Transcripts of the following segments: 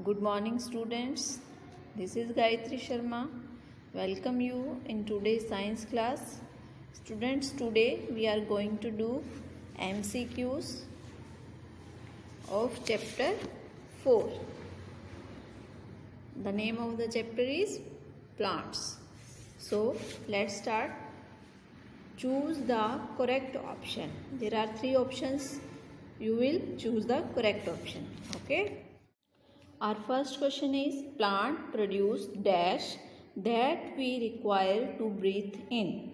Good morning students. This is Gayatri Sharma. Welcome you in today's science class. Students, today we are going to do MCQs of chapter 4. The name of the chapter is plants. So let's start. Choose the correct option. There are 3 options. You will choose the correct option. Okay. Our first question is plant produce dash that we require to breathe in.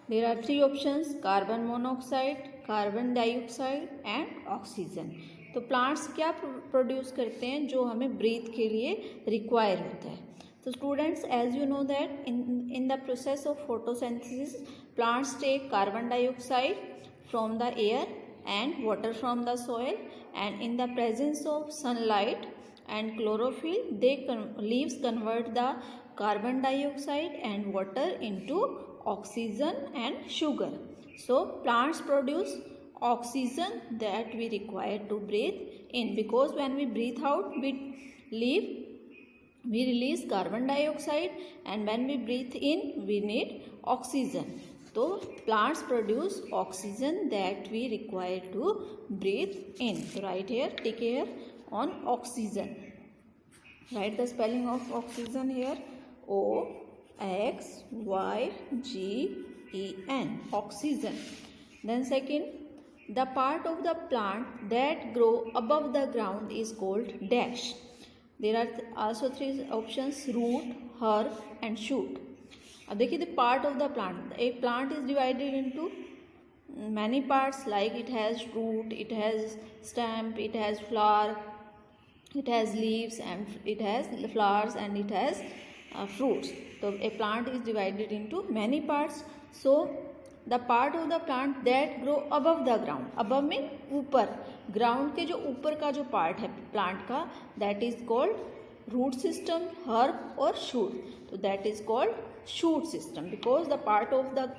There are 3 options: carbon monoxide, carbon dioxide and oxygen. तो plants क्या produce करते हैं जो हमें breathe के लिए require होता है. So students, as you know that in the process of photosynthesis, plants take carbon dioxide from the air and water from the soil, and in the presence of sunlight and chlorophyll, leaves convert the carbon dioxide and water into oxygen and sugar. So plants produce oxygen that we require to breathe in, because when we breathe out we release carbon dioxide, and when we breathe in we need oxygen. So plants produce oxygen that we require to breathe in. So write here, take here on oxygen. Write the spelling of oxygen here: O-X-Y-G-E-N, oxygen. Then second, the part of the plant that grow above the ground is called dash. There are also 3 options: root, herb and shoot. अब देखिए, the part of the plant. एक plant is divided into many parts, like it has root, it has stem, it has flower, it has leaves, and it has flowers, and it has fruits. So a plant is divided into many parts. So the part of the plant that grow above the ground, above mean ऊपर, ground के जो ऊपर का जो part है plant का, that is called root system, herb और shoot. So that is called shoot system, because the part of the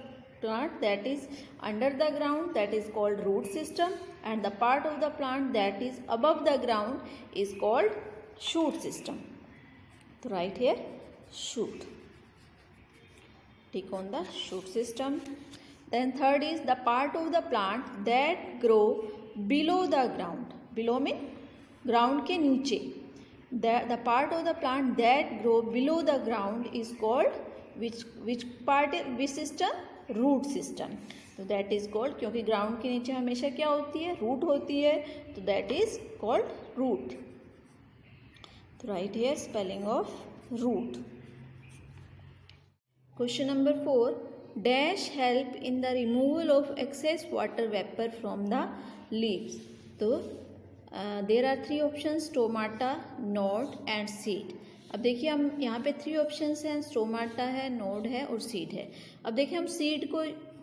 plant that is under the ground, that is called root system, and the part of the plant that is above the ground is called shoot system. So write here shoot. Tick on the shoot system. Then third is the part of the plant that grow below the ground. Below mean ground के नीचे. The part of the plant that grow below the ground is called which system? Root system. So that is called, क्योंकि ground के नीचे हमेशा क्या होती है? Root होती है. तो that is called root. So write here spelling of root. Question number 4. Dash help in the removal of excess water vapor from the leaves. So there are 3 options: stomata, node and seed. अब देखिए, हम यहाँ पे 3 options हैं: stomata है, node है और seed है. अब देखिए, हम सीड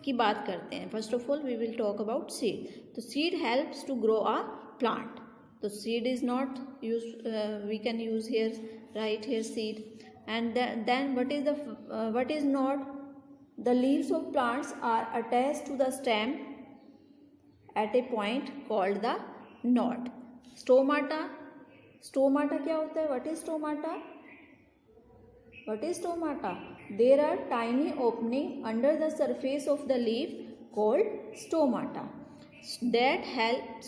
की बात करते हैं. First of all we will talk about seed. तो seed helps to grow a plant. तो seed is not use, we can use here, right here seed. And then what is node? The leaves of plants are attached to the stem at a point called the node. Stomata क्या होता है? What is stomata? There are tiny opening under the surface of the leaf called stomata.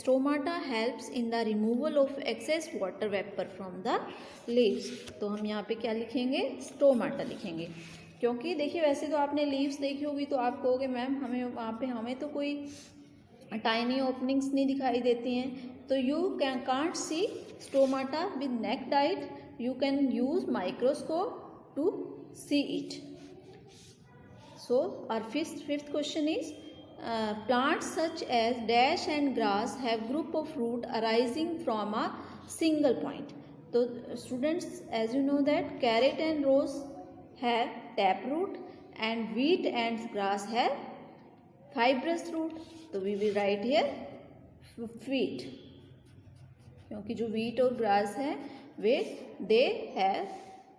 Stomata helps in the removal of excess water vapor from the leaves. तो हम यहाँ पे क्या लिखेंगे? stomata लिखेंगे. क्योंकि देखिए, वैसे तो आपने लीव्स देखी होगी तो आप कहोगे मैम हमें वहाँ पे हमें तो कोई टाइनी ओपनिंग्स नहीं दिखाई देती हैं. तो you can't see stomata with naked. You can use microscope to see it. So our fifth question is plants such as dash and grass have group of root arising from a single point. So students, as you know that carrot and rose have taproot, and wheat and grass have fibrous root. तो we will write here wheat, क्योंकि जो wheat और grass है वे they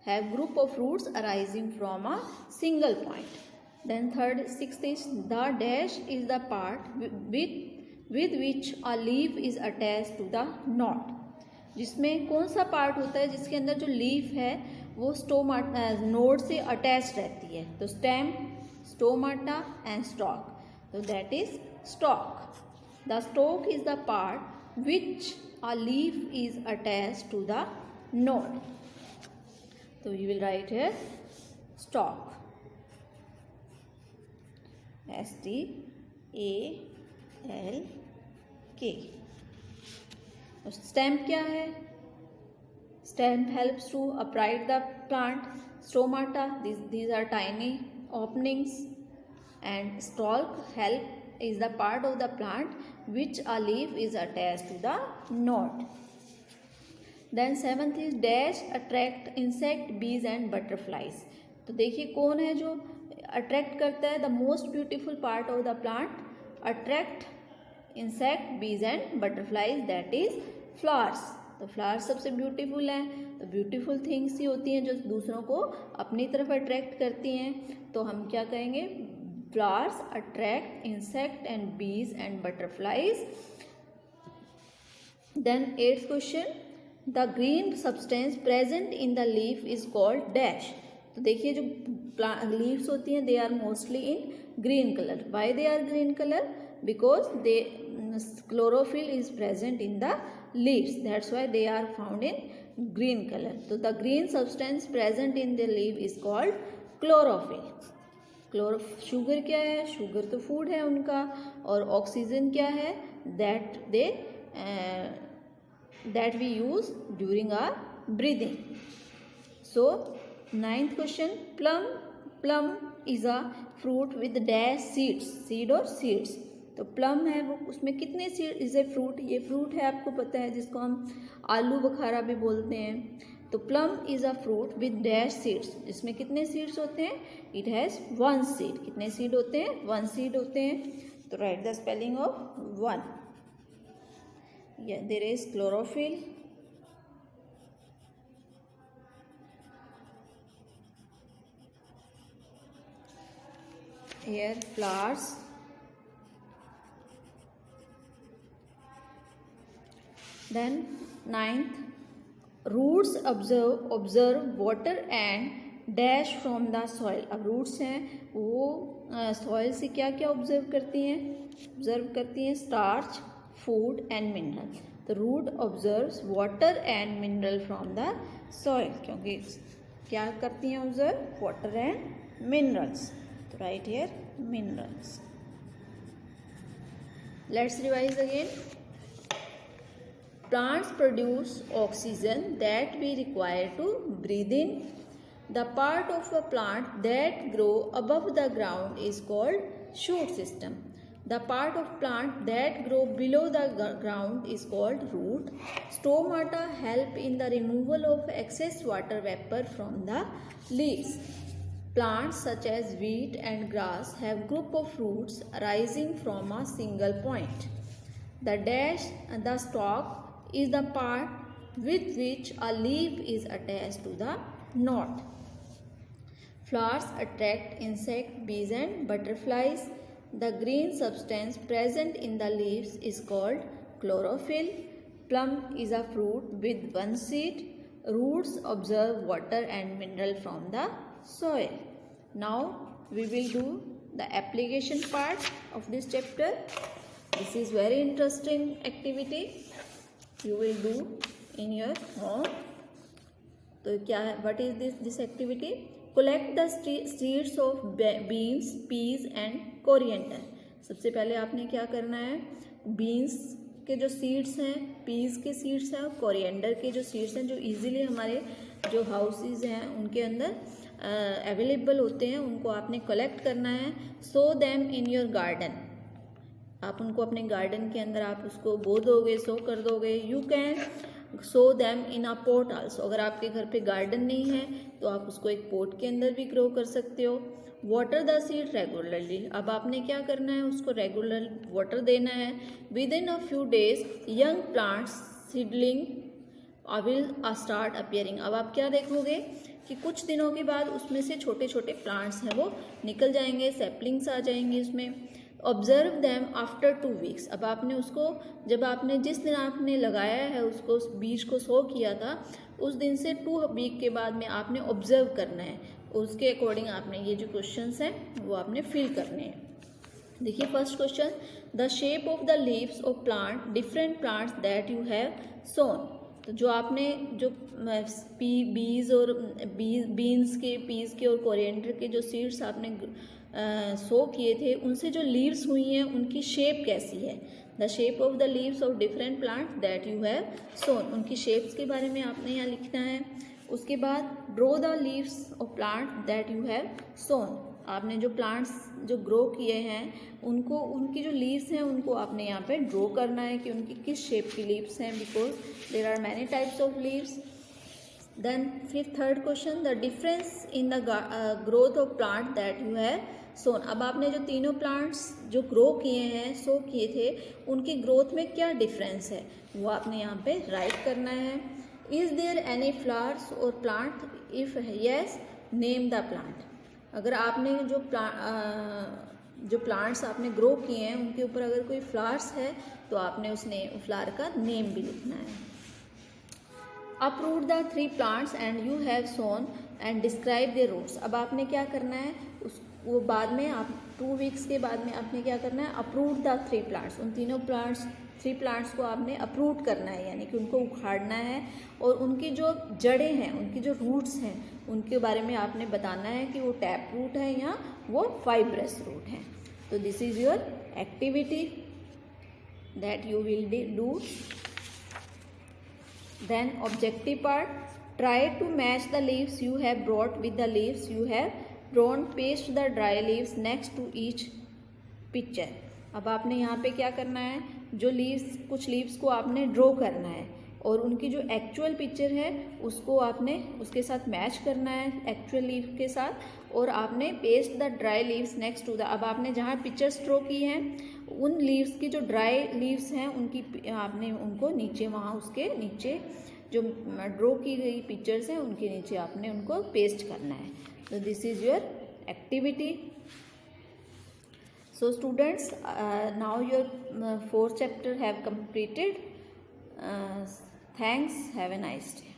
have group of roots arising from a single point. Then sixth is the dash is the part with which a leaf is attached to the knot. जिसमें कौन सा part होता है जिसके अंदर जो लीफ है वो स्टोमाटा नोड से अटैच रहती है, तो स्टेम, स्टोमाटा एंड स्टॉक, तो that is stock. The stock is the part which a leaf is attached to the node. So you will write here stalk, STALK. Stem क्या है? Stem helps to upright the plant. Stomata, these are tiny openings, and stalk is the part of the plant which a leaf is attached to the node. Then seventh is dash attract insect, bees and butterflies. तो देखिए कौन है जो attract करता है, the most beautiful part of the plant attract insect, bees and butterflies, that is flowers. तो flowers सबसे beautiful हैं, तो ब्यूटीफुल थिंग्स ही होती हैं जो दूसरों को अपनी तरफ अट्रैक्ट करती हैं. तो हम क्या कहेंगे, flowers attract insect and bees and butterflies. Then eighth question, the green substance present in the leaf is called dash. तो देखिए जो leaves होती हैं they are mostly in green color. Why they are green color? Because chlorophyll is present in the leaves, that's why they are found in green color. So the green substance present in the leaf is called chlorophyll. Sugar क्या है, sugar तो food है उनका, और oxygen क्या है, that we use during our breathing. So ninth question, plum is a fruit with dash seeds, seed और seeds. तो प्लम है वो, उसमें कितने सीड, इज ए फ्रूट, ये फ्रूट है आपको पता है जिसको हम आलू बुखारा भी बोलते हैं. तो plum is a fruit with dash seeds, इसमें कितने सीड्स होते हैं, इट हैज 1 सीड. कितने सीड होते हैं, 1 सीड होते हैं. तो right the spelling of 1. There is chlorophyll, here flowers, then 9th, roots absorb water and dash from the soil. अब रूट्स हैं वो सॉइल से क्या क्या ऑब्जर्व करती हैं, स्टार्च, फूड एंड मिनरल. तो root absorbs water and mineral from the soil, क्योंकि क्या करती हैं, ऑब्जर्व वाटर एंड मिनरल्स. तो right here minerals. Let's revise again. Plants produce oxygen that we require to breathe in. The part of a plant that grow above the ground is called shoot system. The part of plant that grow below the ground is called root. Stomata help in the removal of excess water vapor from the leaves. Plants such as wheat and grass have group of roots arising from a single point. The dash and the stalk is the part with which a leaf is attached to the knot. Flowers attract insects, bees and butterflies. The green substance present in the leaves is called chlorophyll. Plum is a fruit with 1 seed. Roots absorb water and mineral from the soil. Now we will do the application part of this chapter. This is very interesting activity. You will do in your home. तो क्या है, what is this activity? Collect the seeds of beans, peas and coriander. सबसे पहले आपने क्या करना है, beans के जो सीड्स हैं, पीस के सीड्स हैं और कोरिएंडर के जो सीड्स हैं जो इजीली हमारे जो हाउसेज हैं उनके अंदर अवेलेबल होते हैं, उनको आपने कलेक्ट करना है. सो देम इन योर गार्डन. आप उनको अपने गार्डन के अंदर आप उसको बो दोगे, सो कर दोगे. You can so them in a pot also. अगर आपके घर पे गार्डन नहीं है तो आप उसको एक पॉट के अंदर भी ग्रो कर सकते हो. Water the seed regularly. अब आपने क्या करना है, उसको रेगुलर वाटर देना है. With in a few days young plants seedling will start appearing. अब आप क्या देखोगे कि कुछ दिनों के बाद उसमें से छोटे छोटे प्लांट्स हैं वो निकल जाएंगे, सैपलिंग्स आ जाएंगे उसमें. Observe them after 2 weeks. अब आपने उसको, जब आपने जिस दिन आपने लगाया है उसको, बीज को सो किया था, उस दिन से 2 वीक के बाद में आपने ऑब्जर्व करना है। उसके अकॉर्डिंग आपने ये जो क्वेश्चंस हैं वो आपने फिल करने हैं। देखिए first question, the shape of the leaves of plant different plants that you have sown. तो जो आपने जो बीज और बीन्स के, पीस के और कोरिएंडर के जो सीड्स आपने सो किए थे, उनसे जो लीव्स हुई हैं उनकी शेप कैसी है। The shape of the leaves of different plants that you have sown, उनकी शेप्स के बारे में आपने यहाँ लिखना है। उसके बाद draw the leaves of plant that you have sown, आपने जो प्लांट्स जो ग्रो किए हैं उनको, उनकी जो लीव्स हैं उनको आपने यहाँ पे ड्रॉ करना है कि उनकी किस शेप की लीव्स हैं, because there are many types of leaves. Then fifth third question, the difference in the growth of plant that you have sown. अब आपने जो तीनों प्लांट्स जो ग्रो किए हैं, सो किए थे, उनकी ग्रोथ में क्या डिफरेंस है वो आपने यहाँ पे राइट करना है। इज़ देयर एनी फ्लावर्स और plant, if yes name the plant. अगर आपने जो प्लांट्स आपने ग्रो किए हैं उनके ऊपर अगर कोई फ्लावर्स है तो आपने उसने फ्लावर का नेम भी लिखना है। uproot the 3 plants and you have sown and describe their roots। अब आपने क्या करना है, वो बाद में आप 2 वीक्स के बाद में आपने क्या करना है, uproot the 3 plants, उन तीनों थ्री प्लांट्स को आपने अपरूट करना है, यानी कि उनको उखाड़ना है और उनकी जो जड़ें हैं, उनकी जो रूट्स हैं, उनके बारे में आपने बताना है कि वो टैप रूट है या वो फाइब्रस रूट है। तो this is your activity that you will do. Then objective part, try to match the leaves you have brought with the leaves you have drawn, paste the dry leaves next to each picture। अब आपने यहाँ पे क्या करना है, जो leaves, कुछ leaves को आपने ड्रॉ करना है और उनकी जो एक्चुअल पिक्चर है उसको आपने उसके साथ मैच करना है, एक्चुअल लीव के साथ, और आपने paste the dry leaves next to the. अब आपने जहाँ पिक्चर्स ड्रॉ की हैं उन लीव्स की जो ड्राई लीव्स हैं उनकी आपने उनको नीचे, वहाँ उसके नीचे जो ड्रॉ की गई पिक्चर्स हैं उनके नीचे आपने उनको पेस्ट करना है। तो this is your activity. So students, now your 4th chapter have completed. Thanks. Have a nice day.